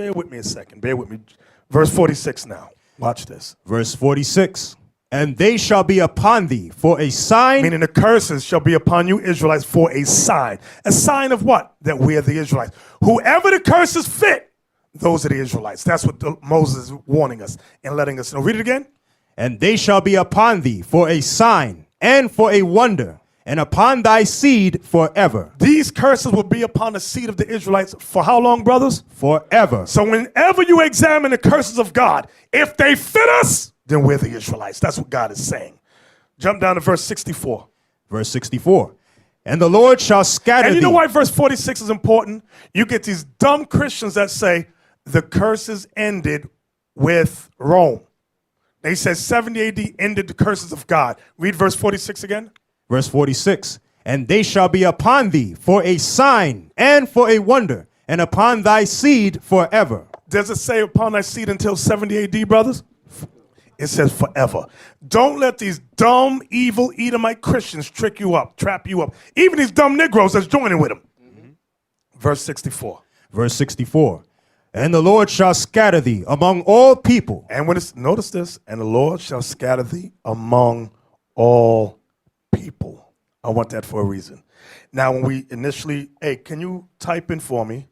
bear with me a second. Bear with me. Verse 46 now. Watch this. Verse 46. And they shall be upon thee for a sign. Meaning the curses shall be upon you Israelites for a sign. A sign of what? That we are the Israelites. Whoever the curses fit, those are the Israelites. That's what Moses is warning us and letting us know. Read it again. And they shall be upon thee for a sign and for a wonder, and upon thy seed forever. These curses will be upon the seed of the Israelites for how long, brothers? Forever. So whenever you examine the curses of God, if they fit us, then we're the Israelites. That's what God is saying. Jump down to verse 64. Verse 64. And the Lord shall scatter And you thee. know why verse 46 is important? You get these dumb Christians that say the curses ended with Rome. They said 70 AD ended the curses of God. Read verse 46 again. Verse 46. And they shall be upon thee for a sign and for a wonder, and upon thy seed forever. Does it say upon thy seed until 70 AD, brothers? It says forever. Don't let these dumb, evil Edomite Christians trick you up, trap you up. Even these dumb Negroes that's joining with them. Verse 64. Verse 64. And the Lord shall scatter thee among all people. And when it's, notice this, and the Lord shall scatter thee among all people. I want that for a reason. Now, when we initially, hey, can you type in for me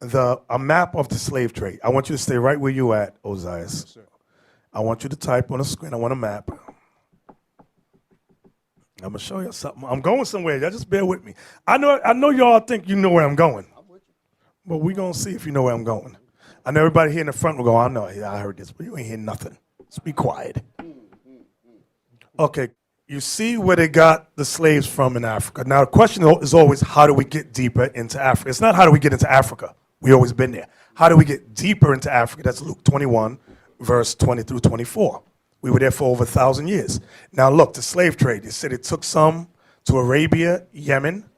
a map of the slave trade? I want you to stay right where you at, Ozias. Yes, I want you to type on the screen. I want a map. I'm gonna show you something. I'm going somewhere. Y'all just bear with me. I know y'all think you know where I'm going. But we're gonna see if you know where I'm going. I know everybody here in the front will go, I know, I heard this, but you ain't hear nothing. Just be quiet. Okay, you see where they got the slaves from in Africa. Now the question is always, how do we get deeper into Africa? It's not how do we get into Africa. We always been there. How do we get deeper into Africa? That's Luke 21. Verse 20 through 24. We were there for over 1,000 years. Now look, the slave trade. They said it took some to Arabia, Yemen,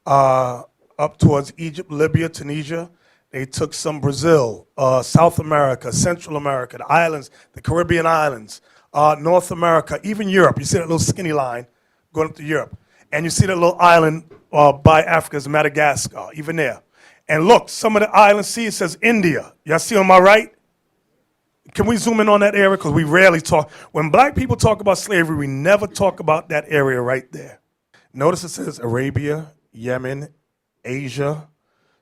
up towards Egypt, Libya, Tunisia. They took some Brazil, South America, Central America, the islands, the Caribbean islands, North America, even Europe. You see that little skinny line going up to Europe. And you see that little island by Africa's Madagascar, even there. And look, some of the islands, see it says India. Y'all see on my right? Can we zoom in on that area? Because we rarely talk. When black people talk about slavery, we never talk about that area right there. Notice it says Arabia, Yemen, Asia.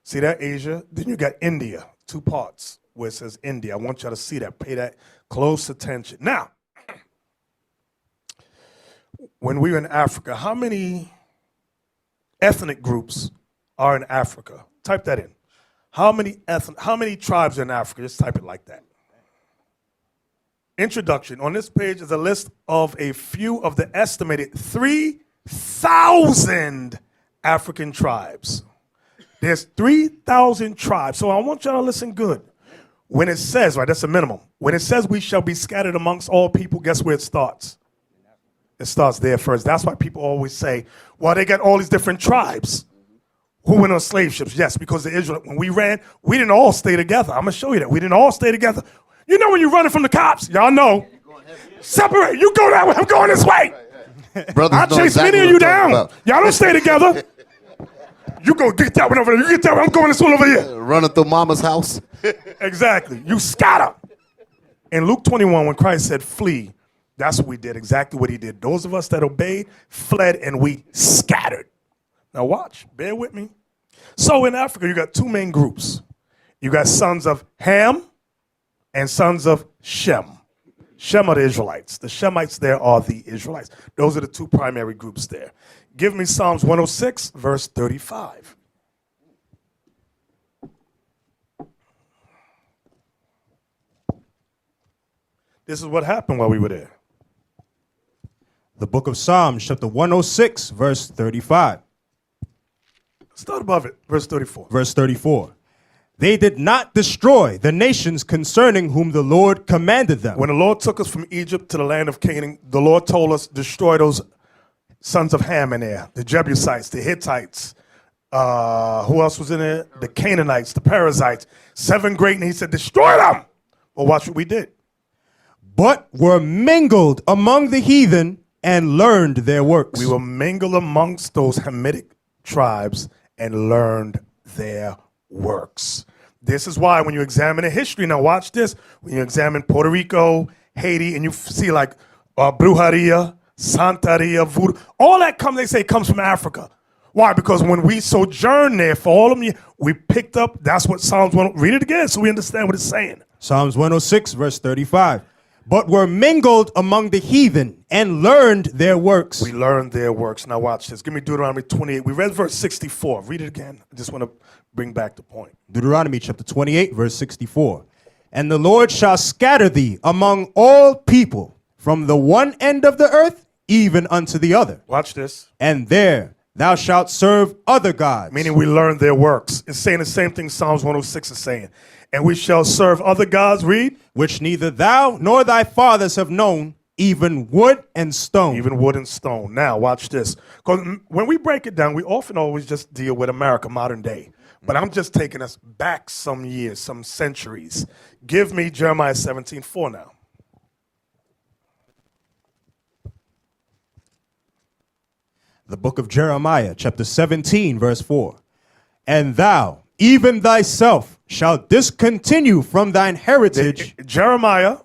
See that, Asia? Then you got India, two parts where it says India. I want y'all to see that. Pay that close attention. Now, when we were in Africa, how many ethnic groups are in Africa? Type that in. How many tribes are in Africa? Just type it like that. Introduction. On this page is a list of a few of the estimated 3,000 African tribes. There's 3,000 tribes. So I want y'all to listen good. When it says, right, that's a minimum. When it says we shall be scattered amongst all people, guess where it starts? It starts there first. That's why people always say, well, they got all these different tribes who went on slave ships. Yes, because the Israelites, when we ran, we didn't all stay together. I'm going to show you that. We didn't all stay together. You know when you're running from the cops, y'all know. Separate. You go that way, I'm going this way. I'll chase many of you down. Y'all don't stay together. You go get that one over there. You get that one. I'm going this one over here. Running through mama's house. Exactly. You scatter. In Luke 21, when Christ said flee, that's what we did, exactly what he did. Those of us that obeyed, fled, and we scattered. Now watch. Bear with me. So in Africa, you got two main groups. You got sons of Ham and sons of Shem. Shem are the Israelites. The Shemites there are the Israelites. Those are the two primary groups there. Give me Psalms 106, verse 35. This is what happened while we were there. The book of Psalms, chapter 106, verse 35. Start above it, verse 34. Verse 34. They did not destroy the nations concerning whom the Lord commanded them. When the Lord took us from Egypt to the land of Canaan, the Lord told us, destroy those sons of Ham in there, the Jebusites, the Hittites. Who else was in there? The Canaanites, the Perizzites. 7 great, and he said, destroy them. Well, watch what we did. But were mingled among the heathen and learned their works. We were mingled amongst those Hamitic tribes and learned their works. This is why when you examine the history, now watch this, when you examine Puerto Rico, Haiti, and you see like Brujeria, Santeria, Voodoo, all that they say comes from Africa. Why? Because when we sojourned there for all of them, we picked up, that's what Psalms 1, read it again so we understand what it's saying. Psalms 106, verse 35. But were mingled among the heathen and learned their works. We learned their works. Now watch this. Give me Deuteronomy 28. We read verse 64. Read it again. I just want to bring back the point. Deuteronomy chapter 28, verse 64. And the Lord shall scatter thee among all people from the one end of the earth even unto the other. Watch this. And there thou shalt serve other gods. Meaning we learned their works. It's saying the same thing Psalms 106 is saying. And we shall serve other gods, read. Which neither thou nor thy fathers have known, even wood and stone. Even wood and stone. Now, watch this. Because when we break it down, we often always just deal with America, modern day. But I'm just taking us back some years, some centuries. Give me Jeremiah 17:4 now. The book of Jeremiah, chapter 17, verse 4. And thou, even thyself, shalt discontinue from thine heritage. Jeremiah,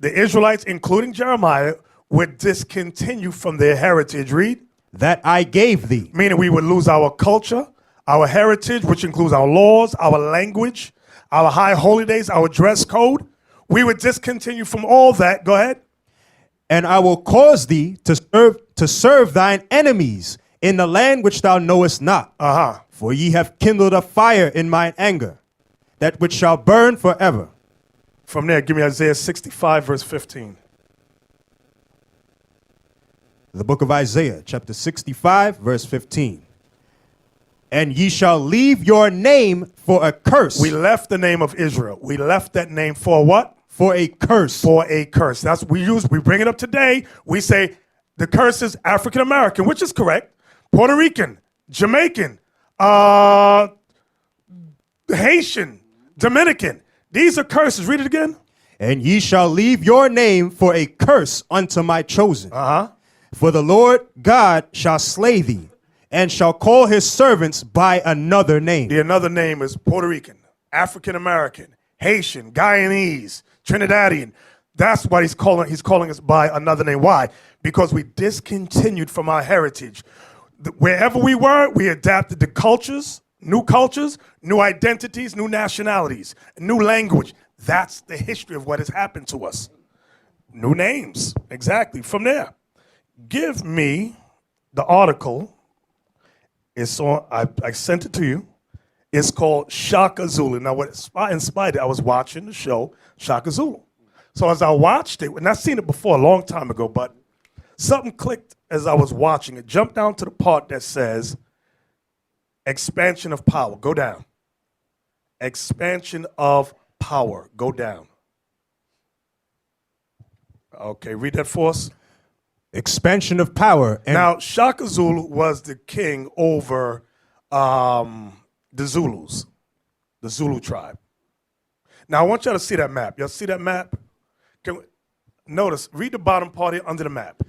the Israelites, including Jeremiah, would discontinue from their heritage. Read. That I gave thee. Meaning we would lose our culture, our heritage, which includes our laws, our language, our high holy days, our dress code. We would discontinue from all that. Go ahead. And I will cause thee to serve thine enemies in the land which thou knowest not. For ye have kindled a fire in mine anger, that which shall burn forever. From there, give me Isaiah 65, verse 15. The book of Isaiah, chapter 65, verse 15. And ye shall leave your name for a curse. We left the name of Israel. We left that name for what? For a curse. For a curse. That's what we bring it up today. We say the curse is African American, which is correct. Puerto Rican, Jamaican, Haitian, Dominican. These are curses. Read it again. And ye shall leave your name for a curse unto my chosen. For the Lord God shall slay thee, and shall call his servants by another name. The another name is Puerto Rican, African American, Haitian, Guyanese, Trinidadian. That's why he's calling us by another name. Why? Because we discontinued from our heritage. Wherever we were, we adapted to cultures, new identities, new nationalities, new language. That's the history of what has happened to us. New names, exactly. From there, give me the article. It's on. I sent it to you. It's called Shaka Zulu. Now, what inspired it, I was watching the show Shaka Zulu. So as I watched it, and I've seen it before a long time ago, but something clicked as I was watching it. Jumped down to the part that says expansion of power. Go down. Expansion of power. Go down. Okay, read that for us. Expansion of power. Now, Shaka Zulu was the king over the Zulus, the Zulu tribe. Now, I want y'all to see that map. Y'all see that map? Notice, read the bottom part here under the map.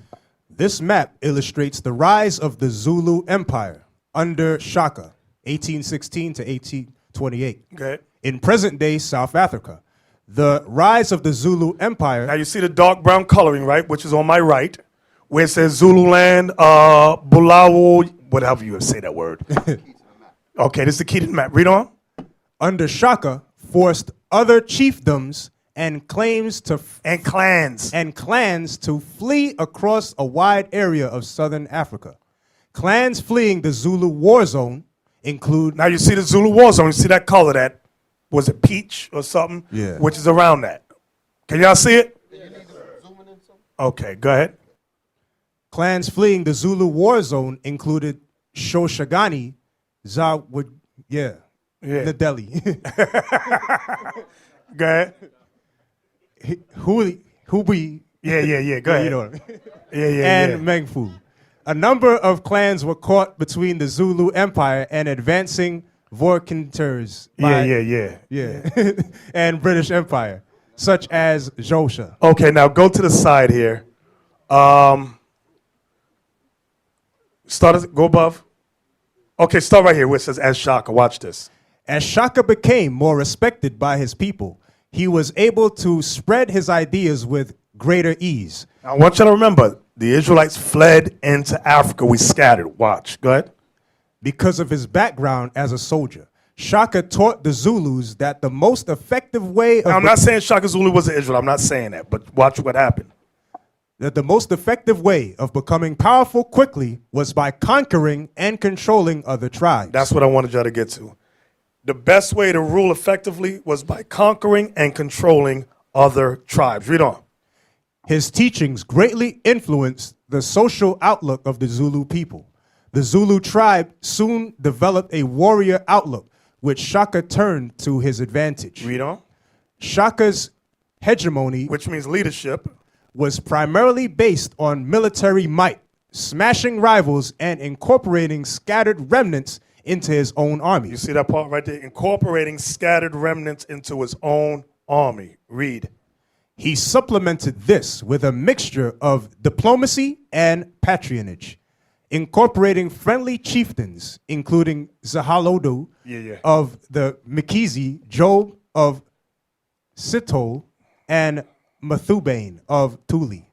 This map illustrates the rise of the Zulu Empire under Shaka, 1816 to 1828. Okay. In present-day South Africa, the rise of the Zulu Empire. Now, you see the dark brown coloring, right, which is on my right, where it says Zululand, Bulawo, whatever you say that word. Okay, this is the key to the map. Read on. Under Shaka, forced other chiefdoms and clans to flee across a wide area of southern Africa. Clans fleeing the Zulu war zone include. Now you see the Zulu war zone. You see that color? That was it, peach or something? Yeah. Which is around that. Can y'all see it? Okay, go ahead. Clans fleeing the Zulu war zone included Shoshagani, Zawud, Nadeli. Go ahead. Hubi. Yeah. Go ahead. And Mengfu. A number of clans were caught between the Zulu Empire and advancing Vorkinters. And British Empire, such as Josha. Okay, now go to the side here. Go above. Okay, start right here where it says as Shaka. Watch this. As Shaka became more respected by his people, he was able to spread his ideas with greater ease. I want you to remember, the Israelites fled into Africa. We scattered. Watch. Go ahead. Because of his background as a soldier, Shaka taught the Zulus that the most effective way of Now, I'm not saying Shaka Zulu was an Israelite. I'm not saying that. But watch what happened. that the most effective way of becoming powerful quickly was by conquering and controlling other tribes. That's what I wanted y'all to get to. The best way to rule effectively was by conquering and controlling other tribes. Read on. His teachings greatly influenced the social outlook of the Zulu people. The Zulu tribe soon developed a warrior outlook, which Shaka turned to his advantage. Read on. Shaka's hegemony Which means leadership. was primarily based on military might, smashing rivals and incorporating scattered remnants into his own army. You see that part right there? Incorporating scattered remnants into his own army. Read. He supplemented this with a mixture of diplomacy and patronage, incorporating friendly chieftains, including Zahalodu of the Mikizi, Job of Sitol, and Methubane of Tuli.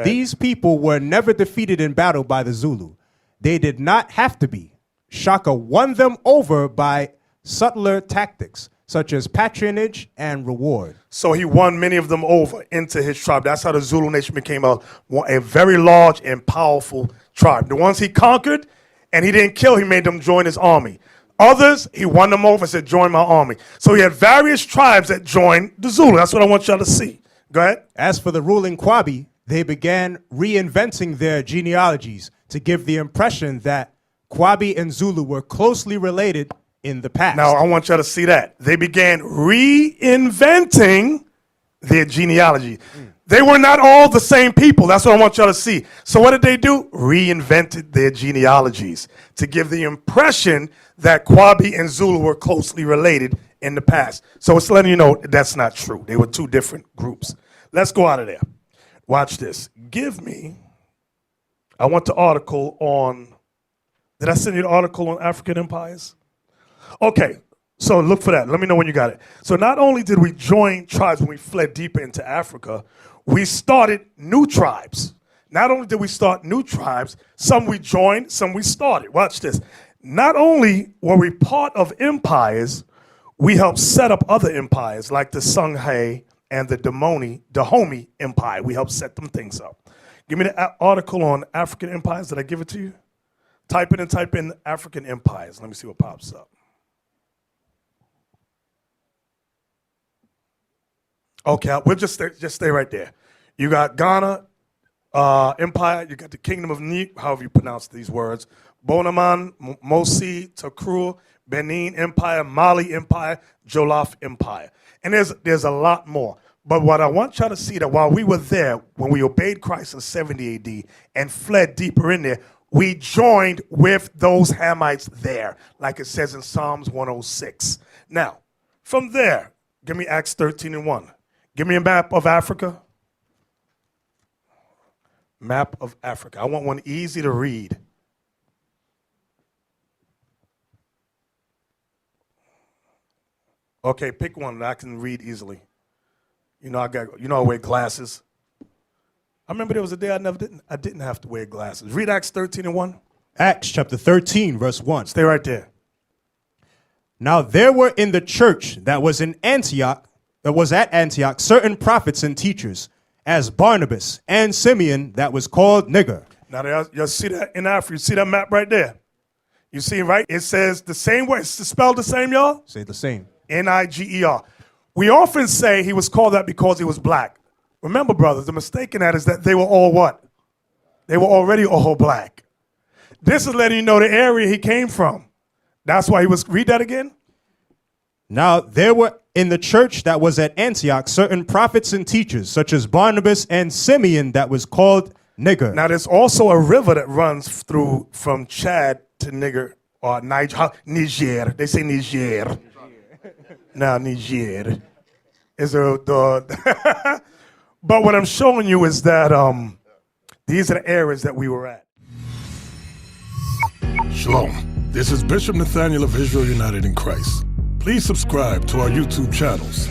These people were never defeated in battle by the Zulu. They did not have to be. Shaka won them over by subtler tactics, such as patronage and reward. So he won many of them over into his tribe. That's how the Zulu nation became a very large and powerful tribe. The ones he conquered and he didn't kill, he made them join his army. Others, he won them over and said, join my army. So he had various tribes that joined the Zulu. That's what I want y'all to see. Go ahead. As for the ruling Kwabi, they began reinventing their genealogies to give the impression that Kwabi and Zulu were closely related in the past. Now, I want y'all to see that. They began reinventing their genealogy. They were not all the same people. That's what I want y'all to see. So what did they do? Reinvented their genealogies to give the impression that Kwabi and Zulu were closely related in the past. So it's letting you know that's not true. They were two different groups. Let's go out of there. Watch this. I want the article on, did I send you the article on African empires? Okay, so look for that. Let me know when you got it. So not only did we join tribes when we fled deeper into Africa, we started new tribes. Not only did we start new tribes, some we joined, some we started. Watch this. Not only were we part of empires, we helped set up other empires like the Songhai and the Dahomey Empire. We helped set them things up. Give me the article on African empires. Did I give it to you? Type in African empires. Let me see what pops up. Okay, we'll just stay right there. You got Ghana Empire. You got the Kingdom of Ni, however you pronounce these words. Bonaman, Mosi, Takrur, Benin Empire, Mali Empire, Jollof Empire. And there's a lot more. But what I want y'all to see that while we were there, when we obeyed Christ in 70 AD and fled deeper in there, we joined with those Hamites there, like it says in Psalms 106. Now, from there, give me Acts 13:1. Give me a map of Africa. Map of Africa. I want one easy to read. Okay, pick one that I can read easily. You know, I wear glasses. I remember there was a day I didn't have to wear glasses. Read Acts 13:1. Acts chapter 13, verse 1. Stay right there. Now there were in the church that was at Antioch, certain prophets and teachers, as Barnabas and Simeon, that was called Niger. Now you see that in Africa. You see that map right there? You see, right? It says the same way. It's spelled the same, y'all? Say the same. Niger. We often say he was called that because he was black. Remember, brothers, the mistake in that is that they were all what? They were already all black. This is letting you know the area he came from. That's why he was, read that again. Now there were in the church that was at Antioch certain prophets and teachers, such as Barnabas and Simeon, that was called Niger. Now there's also a river that runs through from Chad to Niger, or Niger. They say Niger. Now Niger. Is the but what I'm showing you is that these are the areas that we were at. Shalom. This is Bishop Nathaniel of Israel United in Christ. Please subscribe to our YouTube channels.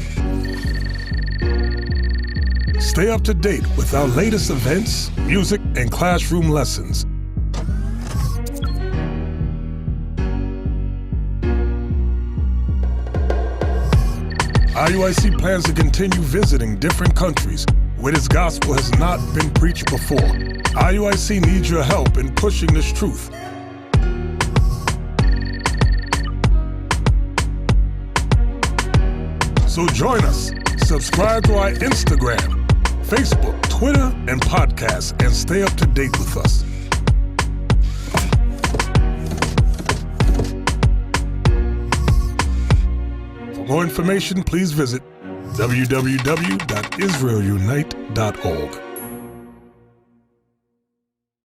Stay up to date with our latest events, music, and classroom lessons. IUIC plans to continue visiting different countries where this gospel has not been preached before. IUIC needs your help in pushing this truth. So join us. Subscribe to our Instagram, Facebook, Twitter, and podcast, and stay up to date with us. For more information, please visit www.israelunite.org.